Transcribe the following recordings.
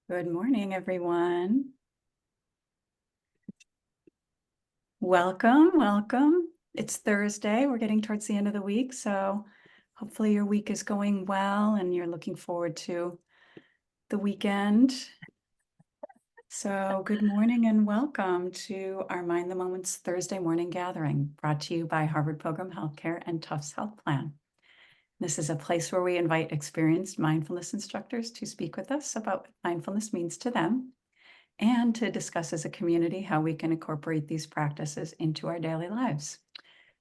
Good morning, everyone. Welcome. It's Thursday. We're getting towards the end of the week, so hopefully your week is going well and you're looking forward to the weekend. So good morning and welcome to our Mind the Moment's Thursday morning gathering, brought to you by Harvard Pilgrim Healthcare and Tufts Health Plan. This is a place where we invite experienced mindfulness instructors to speak with us about what mindfulness means to them, and to discuss as a community how we can incorporate these practices into our daily lives.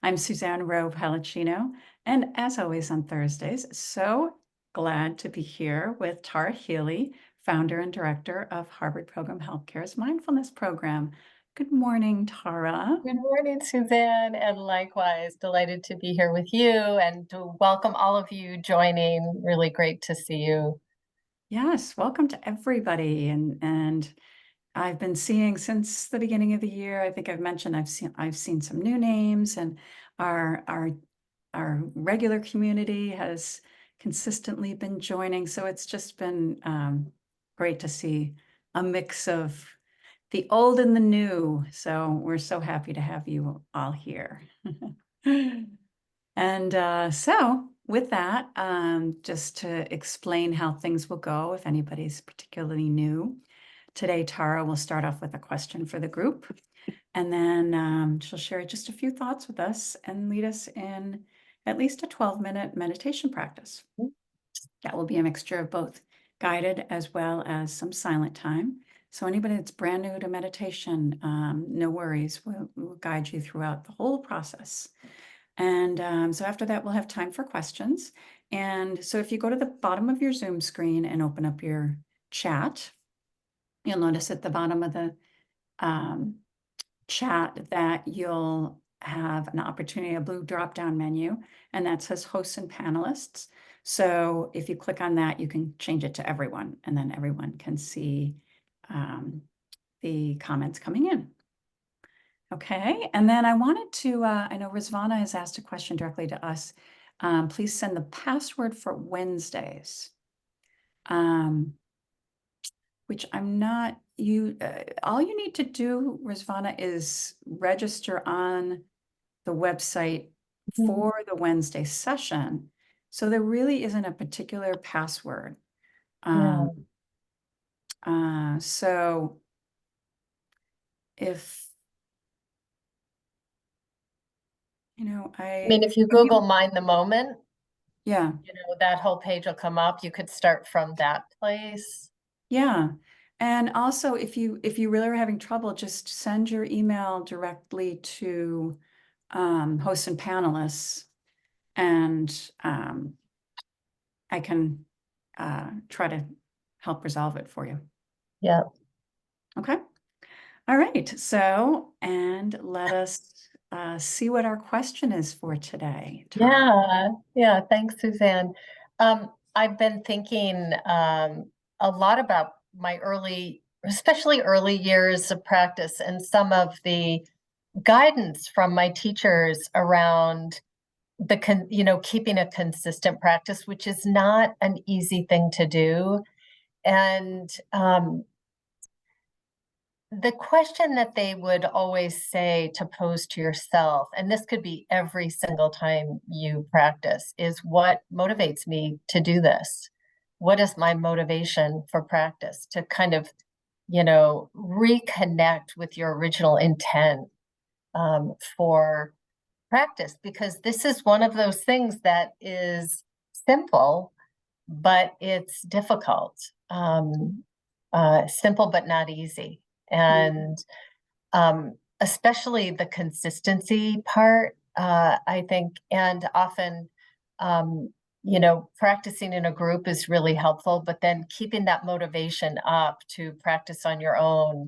I'm Suzanne Rowe Palacino, and as always on Thursdays, so glad to be here with Tara Healey, founder and director of Harvard Pilgrim Healthcare's mindfulness program. Good morning, Tara. Good morning, Suzanne, and likewise, delighted to be here with you and to welcome all of you joining. Really great to see you. Yes, welcome to everybody. And I've been seeing since the beginning of the year, I think I've mentioned I've seen some new names, and our regular community has consistently been joining. So it's just been great to see a mix of the old and the new. So we're so happy to have you all here. And so with that, just to explain how things will go, if anybody's particularly new, today Tara will start off with a question for the group, and then she'll share just a few thoughts with us and lead us in at least a 12-minute meditation practice. That will be a mixture of both guided as well as some silent time. So anybody that's brand new to meditation, no worries, we'll guide you throughout the whole process. And so after that, we'll have time for questions. And so if you go to the bottom of your Zoom screen and open up your chat, you'll notice at the bottom of the chat that you'll have an opportunity, a blue drop-down menu, and that says hosts and panelists. So if you click on that, you can change it to everyone, and then everyone can see the comments coming in. Okay, and then I wanted to, I know Rizvana has asked a question directly to us. Please send the password for Wednesdays, which I'm not, all you need to do, Rizvana, is register on the website for the Wednesday session. So there really isn't a particular password. So if, I mean, if you Google Mind the Moment, yeah, that whole page will come up. You could start from that place. yeah. And also, if you really are having trouble, just send your email directly to hosts and panelists, and I can try to help resolve it for you. Yeah. Okay. All right. So, and let us see what our question is for today, Tara. Yeah. Thanks, Suzanne. I've been thinking a lot about my especially early years of practice, and some of the guidance from my teachers around keeping a consistent practice, which is not an easy thing to do. And the question that they would always say to pose to yourself, and this could be every single time you practice, is what motivates me to do this? What is my motivation for practice? To kind of, reconnect with your original intent for practice, because this is one of those things that is simple, but it's difficult. Simple, but not easy. And especially the consistency part, I think, and often, practicing in a group is really helpful, but then keeping that motivation up to practice on your own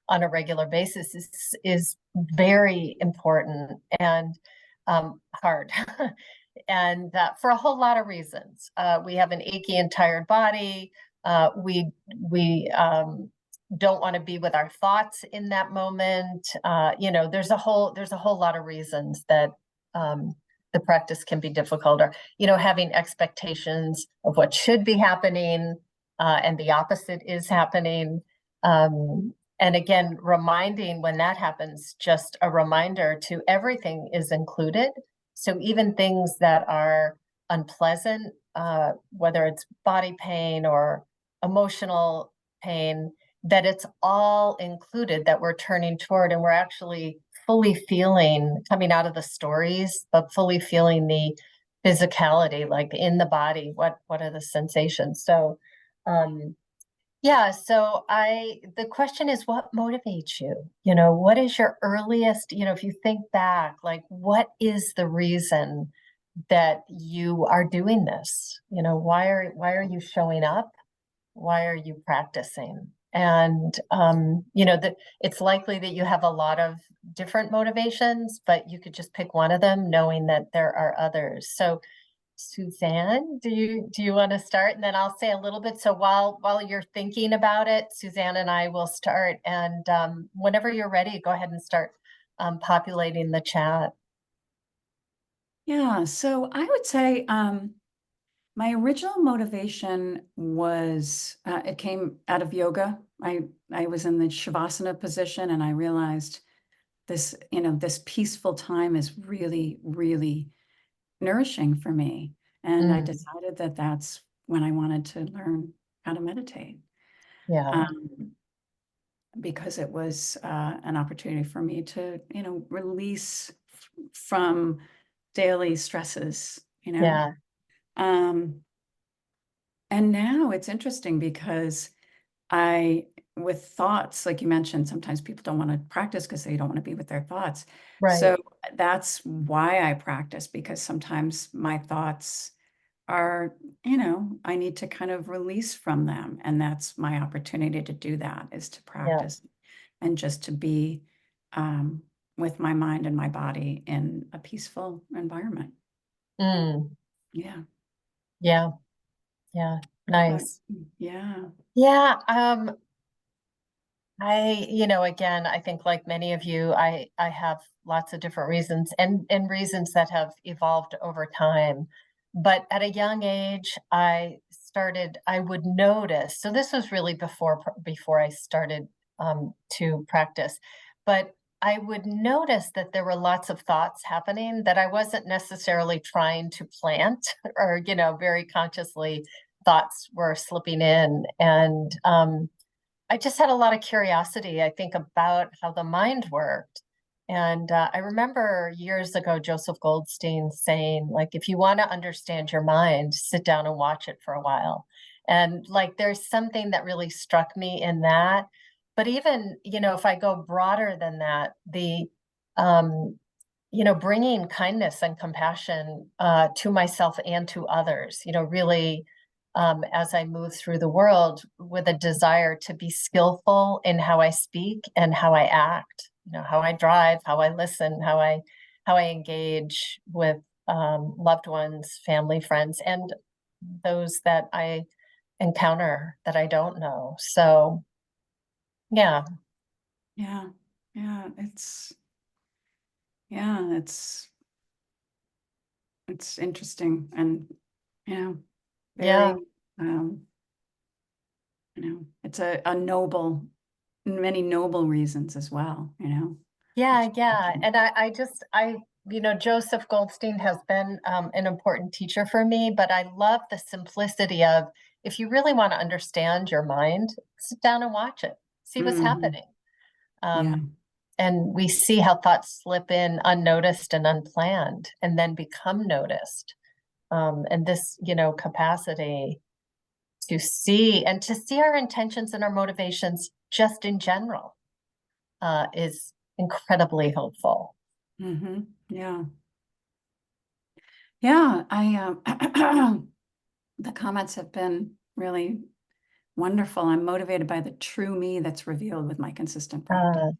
on a regular basis is very important and hard. And for a whole lot of reasons. We have an achy and tired body. We don't want to be with our thoughts in that moment. There's a whole lot of reasons that the practice can be difficult, or having expectations of what should be happening and the opposite is happening. And again, reminding when that happens, just a reminder to everything is included. So even things that are unpleasant, whether it's body pain or emotional pain, that it's all included, that we're turning toward, and we're actually fully feeling, coming out of the stories, but fully feeling the physicality, like in the body, what are the sensations? So yeah, so the question is, what motivates you? What is your earliest, if you think back, like what is the reason that you are doing this? Why are you showing up? Why are you practicing? And that it's likely that you have a lot of different motivations, but you could just pick one of them, knowing that there are others. So Suzanne, do you want to start? And then I'll say a little bit. So while you're thinking about it, Suzanne and I will start. And whenever you're ready, go ahead and start populating the chat. Yeah, so I would say my original motivation was it came out of yoga. I was in the Shavasana position and I realized this peaceful time is really, really nourishing for me. And I Mm, decided that that's when I wanted to learn how to meditate. yeah, Um, because it was an opportunity for me to, release from daily stresses, yeah, Um, and now it's interesting because with thoughts, like you mentioned, sometimes people don't want to practice because they don't want to be with their thoughts. right. So that's why I practice, because sometimes my thoughts are, I need to kind of release from them. And that's my opportunity to do that, is to Yeah. practice and just to be um, with my mind and my body in a peaceful environment. Mm, Yeah. yeah, yeah. What about Nice. you? Yeah. Yeah, again, I think like many of you, I have lots of different reasons and reasons that have evolved over time. But at a young age, I would notice. So this was really before I started to practice, but I would notice that there were lots of thoughts happening that I wasn't necessarily trying to plant or, very consciously thoughts were slipping in. And I just had a lot of curiosity, I think, about how the mind worked. And I remember years ago, Joseph Goldstein saying, like, if you want to understand your mind, sit down and watch it for a while. And like, there's something that really struck me in that. But even, if I go broader than that, um, bringing kindness and compassion to myself and to others, really as I move through the world with a desire to be skillful in how I speak and how I act, how I drive, how I listen, how I engage with loved ones, family, friends, and those that I encounter that I don't know. So, yeah, Yeah. Yeah. Yeah, it's interesting and, you know, yeah, very, it's a noble, many noble reasons as well, yeah, which, yeah. And Joseph Goldstein has been an important teacher for me, but I love the simplicity of, if you really want to understand your mind, sit down and watch it, see what's Mhm. happening. Um, Yeah. and we see how thoughts slip in unnoticed and unplanned and then become noticed. And this, capacity to see our intentions and our motivations just in general is incredibly helpful. Yeah. Yeah. The comments have been really wonderful. I'm motivated by the true me that's revealed with my consistent practice.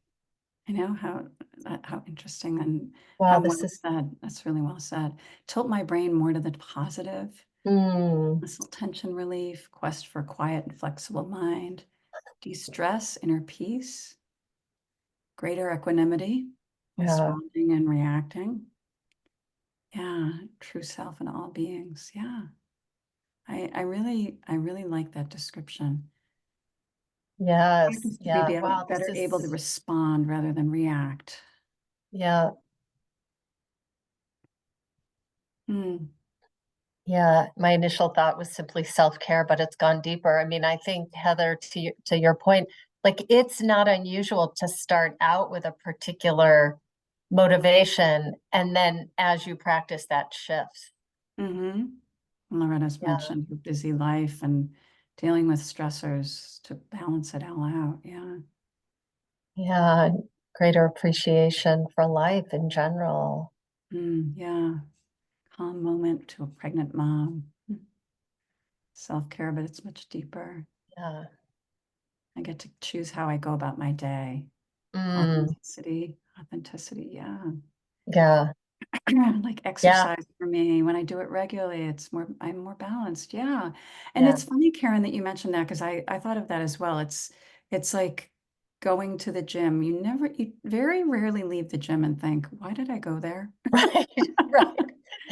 Uh, How interesting and wow, how this well is said. That's really well said. Tilt my brain more to the positive, mm, muscle tension relief, quest for quiet and flexible mind, de-stress, inner peace, greater equanimity, yeah, responding and reacting. Yeah, true self in all beings. Yeah. I really like that description. Yes. Practice to be Yeah. Wow. This better able to is, respond rather than react. yeah. Hmm. Yeah. My initial thought was simply self-care, but it's gone deeper. I mean, I think, Heather, to your point, like it's not unusual to start out with a particular motivation, and then as you practice, that shifts. Mm-hmm. Loretta's Yeah. mentioned her busy life and dealing with stressors to balance it all out. Yeah. Yeah. Greater appreciation for life in general. Yeah. Calm moment to a pregnant mom. Self-care, but it's much deeper. Yeah. I get to choose how I go about my day. Mm, Authenticity. Yeah. yeah. Like Yeah. exercise for me, when I do it regularly, I'm more balanced. Yeah. And Yeah. it's funny, Karen, that you mentioned that because I thought of that as well. It's like going to the gym. You very rarely leave the gym and think, why did I go there? Right. Right.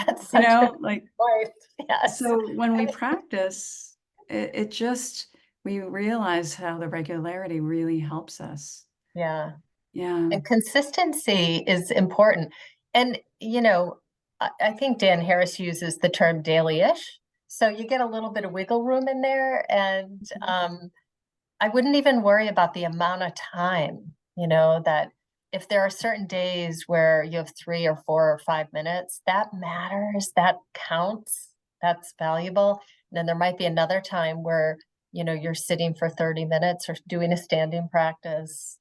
That's such a Like, point. Yes. so when we And practice, it just, we realize how the regularity really helps us. yeah. Yeah. And consistency is important. And, I think Dan Harris uses the term daily-ish. So you get a little bit of wiggle room in there. And I wouldn't even worry about the amount of time, that if there are certain days where you have 3 or 4 or 5 minutes, that matters, that counts, that's valuable. And then there might be another time where, you're sitting for 30 minutes or doing a standing practice.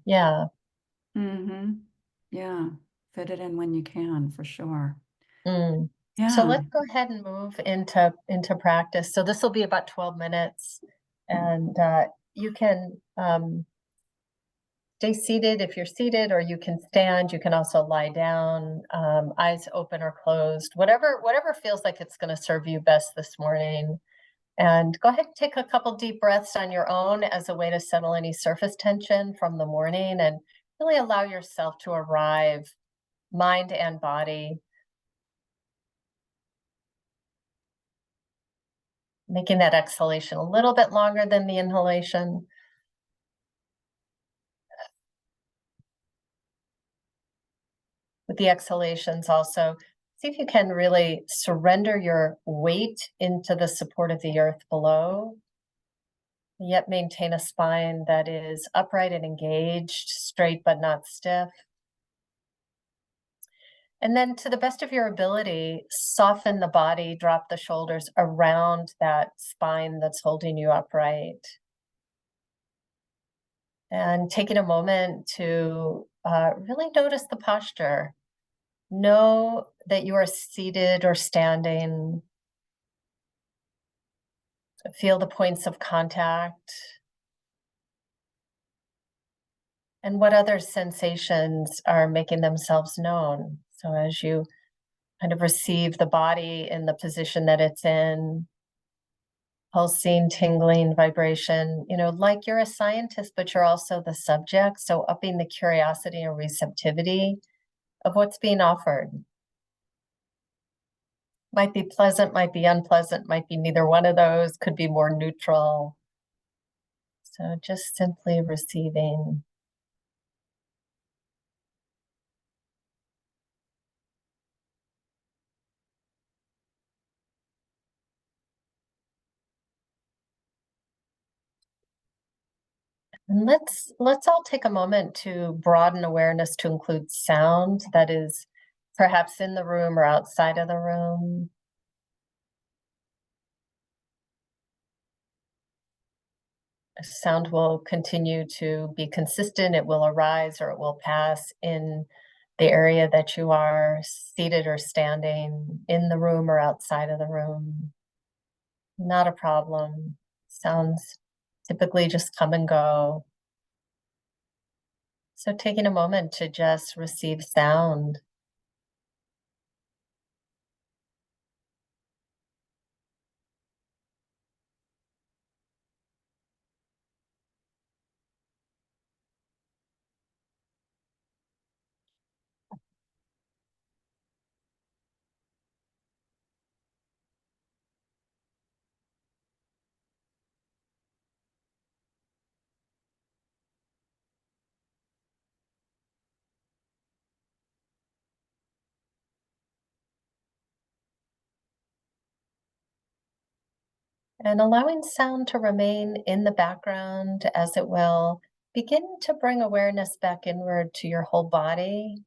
Yeah. Mm-hmm. Yeah. Fit it in when you can, for sure. Mm. So Yeah. let's go ahead and move into practice. So this will be about 12 minutes, and you can stay seated if you're seated, or you can stand. You can also lie down, eyes open or closed, whatever feels like it's going to serve you best this morning. And go ahead and take a couple deep breaths on your own as a way to settle any surface tension from the morning, and really allow yourself to arrive, mind and body, making that exhalation a little bit longer than the inhalation. With the exhalations also, see if you can really surrender your weight into the support of the earth below, yet maintain a spine that is upright and engaged, straight but not stiff. And then, to the best of your ability, soften the body, drop the shoulders around that spine that's holding you upright. And taking a moment to really notice the posture. Know that you are seated or standing. Feel the points of contact. And what other sensations are making themselves known. So as you kind of receive the body in the position that it's in, pulsing, tingling, vibration, like you're a scientist, but you're also the subject. So upping the curiosity and receptivity of what's being offered. Might be pleasant, might be unpleasant, might be neither one of those, could be more neutral. So just simply receiving. And let's all take a moment to broaden awareness to include sound that is perhaps in the room or outside of the room. Sound will continue to be consistent. It will arise or it will pass in the area that you are seated or standing, in the room or outside of the room. Not a problem. Sounds typically just come and go. So taking a moment to just receive sound. And allowing sound to remain in the background as it will begin to bring awareness back inward to your whole body.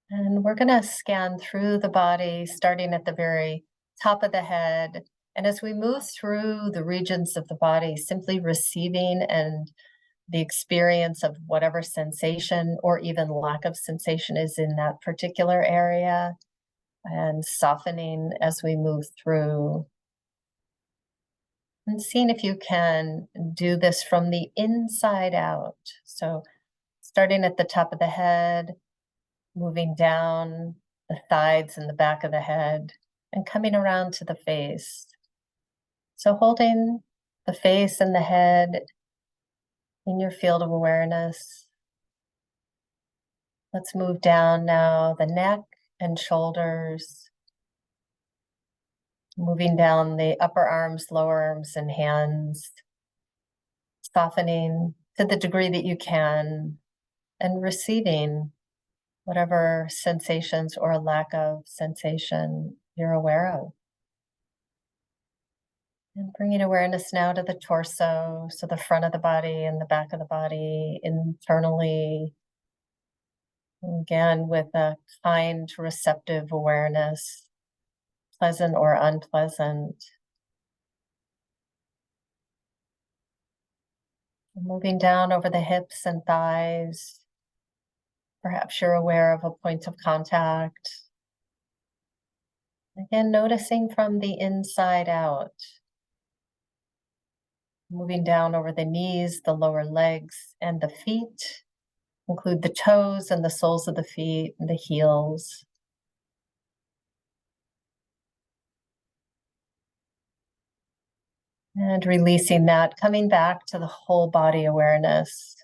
And we're going to scan through the body, starting at the very top of the head. And as we move through the regions of the body, simply receiving and the experience of whatever sensation or even lack of sensation is in that particular area, and softening as we move through. And seeing if you can do this from the inside out. So, starting at the top of the head, moving down the sides and the back of the head, and coming around to the face. So, holding the face and the head in your field of awareness. Let's move down now the neck and shoulders, moving down the upper arms, lower arms, and hands, softening to the degree that you can, and receiving whatever sensations or lack of sensation you're aware of. And bringing awareness now to the torso, so the front of the body and the back of the body, internally. Again, with a kind, receptive awareness, pleasant or unpleasant. Moving down over the hips and thighs. Perhaps you're aware of a point of contact. Again, noticing from the inside out. Moving down over the knees, the lower legs, and the feet. Include the toes and the soles of the feet and the heels. And releasing that, coming back to the whole body awareness.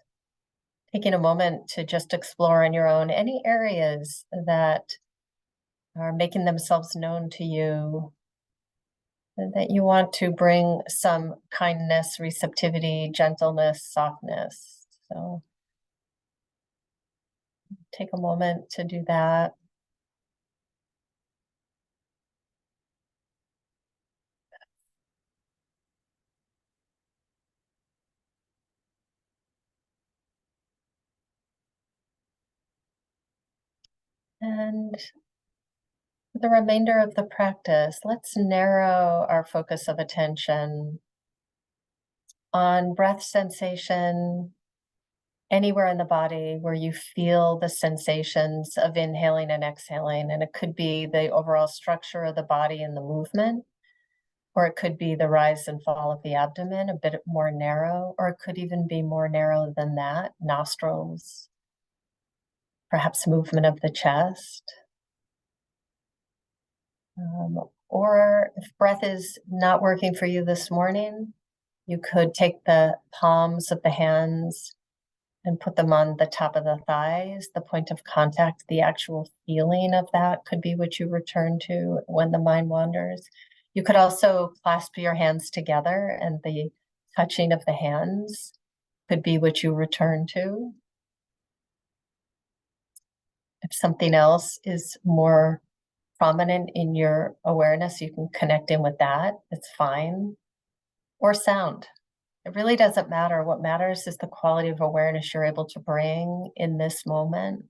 Taking a moment to just explore on your own any areas that are making themselves known to you, that you want to bring some kindness, receptivity, gentleness, softness. So take a moment to do that. And for the remainder of the practice, let's narrow our focus of attention on breath sensation anywhere in the body where you feel the sensations of inhaling and exhaling. And it could be the overall structure of the body and the movement, or it could be the rise and fall of the abdomen, a bit more narrow, or it could even be more narrow than that, nostrils, perhaps movement of the chest. Or if breath is not working for you this morning, you could take the palms of the hands and put them on the top of the thighs, the point of contact, the actual feeling of that could be what you return to when the mind wanders. You could also clasp your hands together, and the touching of the hands could be what you return to. If something else is more prominent in your awareness, you can connect in with that. It's fine. Or sound. It really doesn't matter. What matters is the quality of awareness you're able to bring in this moment.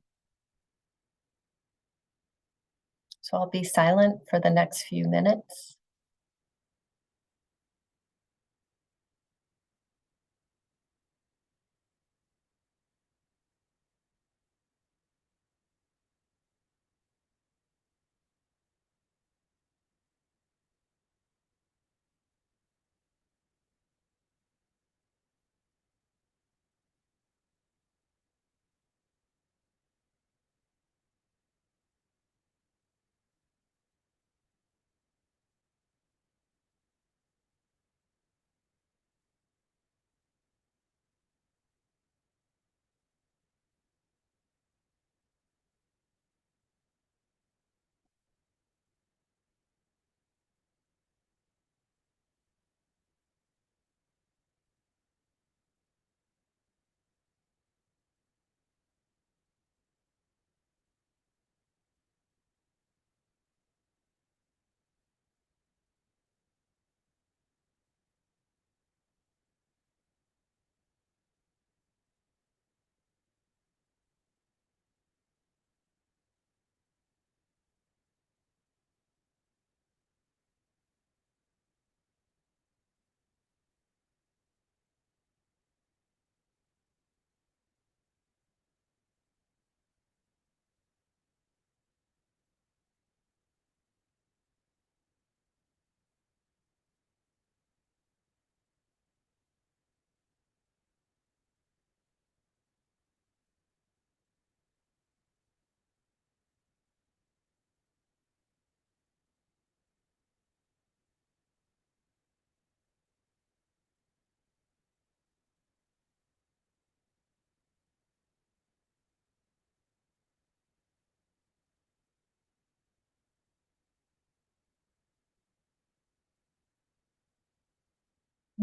So I'll be silent for the next few minutes.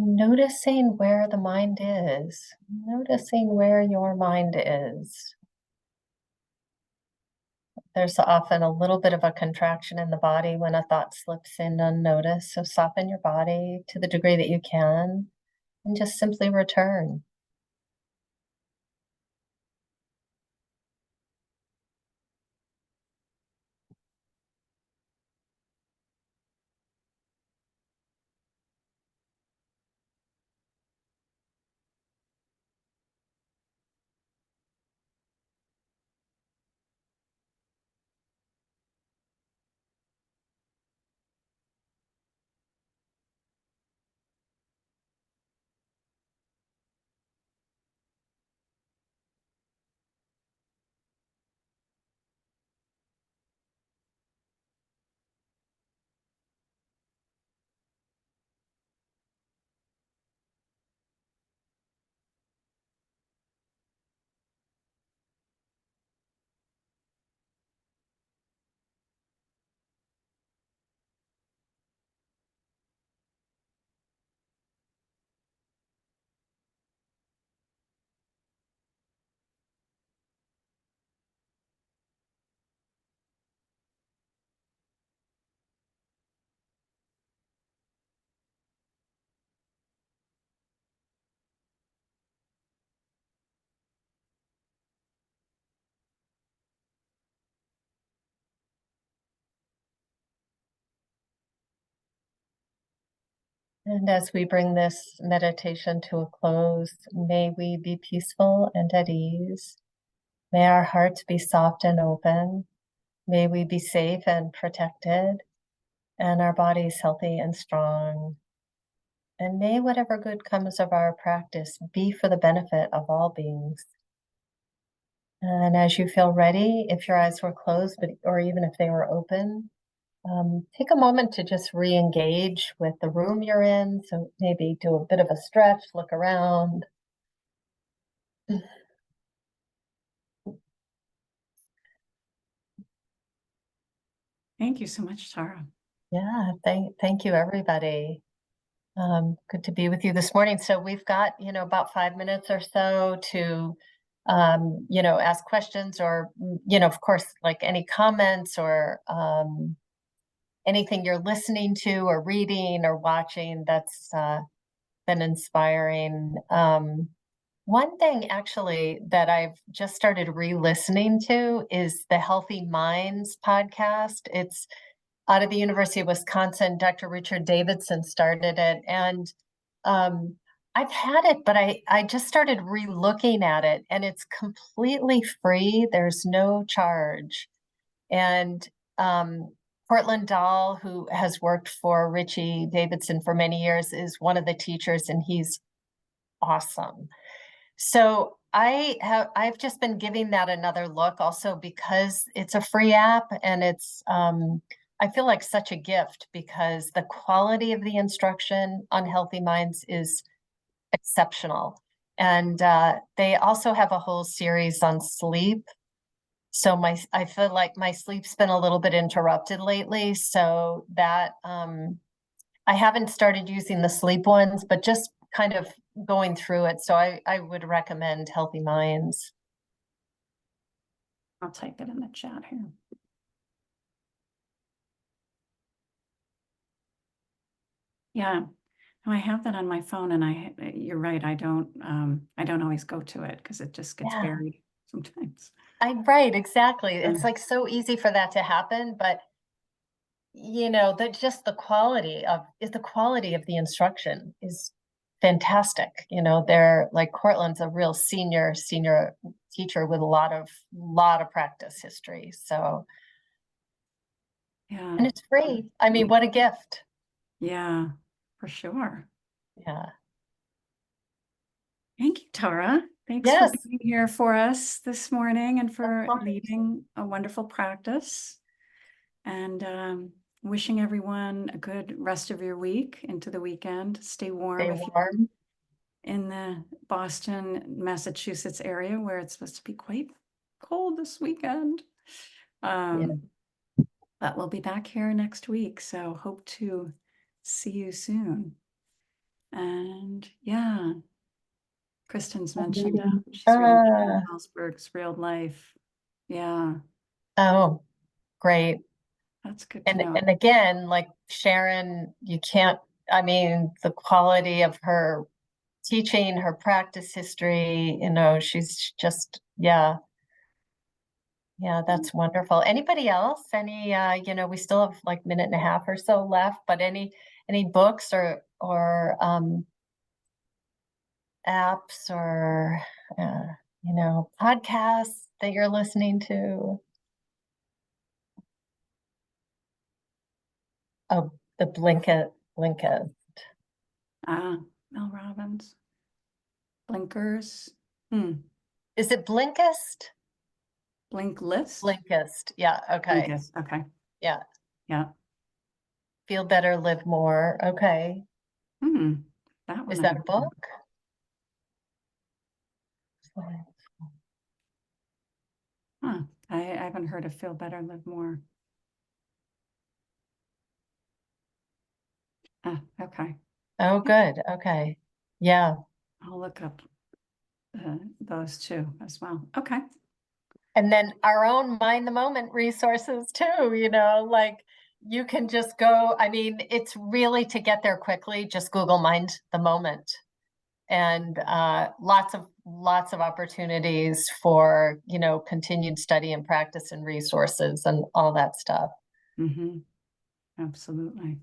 Noticing where the mind is, noticing where your mind is. There's often a little bit of a contraction in the body when a thought slips in unnoticed. So soften your body to the degree that you can and just simply return. And as we bring this meditation to a close, may we be peaceful and at ease. May our hearts be soft and open. May we be safe and protected, and our bodies healthy and strong. And may whatever good comes of our practice be for the benefit of all beings. And as you feel ready, if your eyes were closed, or even if they were open, take a moment to just re-engage with the room you're in. So maybe do a bit of a stretch, look around. Thank you so much, Tara. Yeah, thank you, everybody. Good to be with you this morning. So we've got, about 5 minutes or so to, ask questions or, of course, like any comments or anything you're listening to or reading or watching that's been inspiring. One thing actually that I've just started re-listening to is the Healthy Minds podcast. It's out of the University of Wisconsin. Dr. Richard Davidson started it. And I've had it, but I just started re-looking at it, and it's completely free. There's no charge. And Cortland Dahl, who has worked for Richie Davidson for many years, is one of the teachers, and he's awesome. So I've just been giving that another look also because it's a free app, and it's I feel like such a gift because the quality of the instruction on Healthy Minds is exceptional. And they also have a whole series on sleep. So I feel like my sleep's been a little bit interrupted lately. So that I haven't started using the sleep ones, but just kind of going through it. So I would recommend Healthy Minds. I'll type it in the chat here. Yeah, no, I have that on my phone, and you're right. I don't always go to it because it just gets Yeah, buried sometimes. right, exactly. It's like so easy for that to happen, but that just the quality of the instruction is fantastic. They're like Cortland's a real senior teacher with a lot of practice history. So, Yeah. and it's free. I mean, what a gift. Yeah, for sure. Yeah. Thank you, Tara. Thanks for Yes, being here for us this morning and of for course. leading a wonderful practice. And wishing everyone a good rest of your week into the weekend. Stay warm Stay if you're warm. in the Boston, Massachusetts area where it's supposed to be quite cold this weekend. Yeah. But we'll be back here next week. So hope to see you soon. And yeah, Kristen's mentioned Reading. she's reading Ah, Ellsberg's Real Life. Yeah, oh, great. that's good to know. And again, like Sharon, you can't, I mean, the quality of her teaching, her practice history, she's just, yeah, that's wonderful. Anybody else? Any, we still have like minute and a half or so left, but any books or apps or, podcasts that you're listening to? Oh, the Blinkist. Mel Robbins. Blinkers. Is it Blinkist? Blink list? Blinkist. Yeah. Okay. Blinkist. Okay. Yeah. Yeah. Feel Better, Live More. Okay. That one. Is that a book? Huh. I haven't heard of Feel Better, Live More. Okay. Oh, good. Okay. Yeah. I'll look up those two as well. Okay. And then our own Mind the Moment resources too, like you can just go, I mean, it's really to get there quickly, just Google Mind the Moment. And lots of opportunities for, continued study and practice and resources and all that stuff. Absolutely.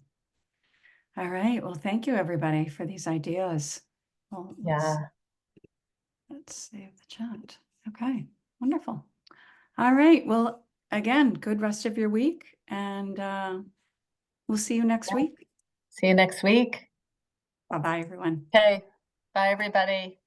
All right. Well, thank you everybody for these ideas. Well, let's save the chat. Okay. Wonderful. All right. Well, again, good rest of your week, and we'll see you next week. See you next week. Bye-bye, everyone. Okay. Bye, everybody.